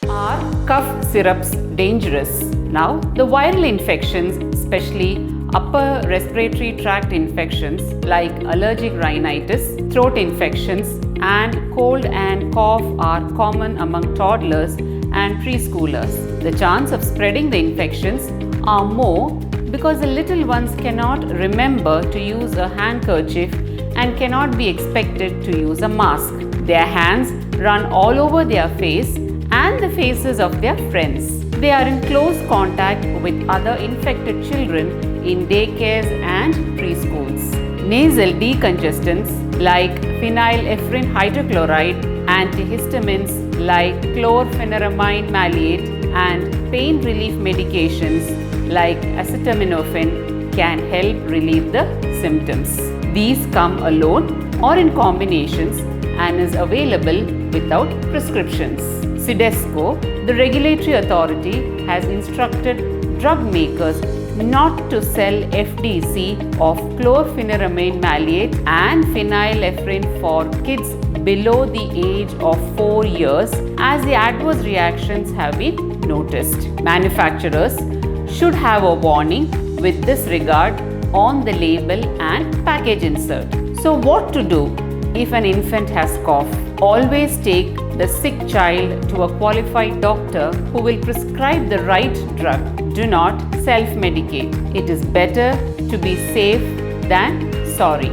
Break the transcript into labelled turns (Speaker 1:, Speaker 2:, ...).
Speaker 1: Are cough syrups dangerous? Now, the viral infections, especially upper respiratory tract infections like allergic rhinitis, throat infections, and cold and cough are common among toddlers and preschoolers. The chance of spreading the infections are more because the little ones cannot remember to use a handkerchief and cannot be expected to use a mask. Their hands run all over their face and the faces of their friends. They are in close contact with other infected children in daycares and preschools. Nasal decongestants like phenylephrine hydrochloride, antihistamines like chlorpheniramine maleate, and pain relief medications like acetaminophen can help relieve the symptoms. These come alone or in combinations and is available without prescriptions. CDSCO, the regulatory authority, has instructed drug makers not to sell FDC of chlorpheniramine maleate and phenylephrine for kids below the age of 4 years as the adverse reactions have been noticed. Manufacturers should have a warning with this regard on the label and package insert. So what to do if an infant has cough? Always take the sick child to a qualified doctor who will prescribe the right drug. Do not self-medicate. It is better to be safe than sorry.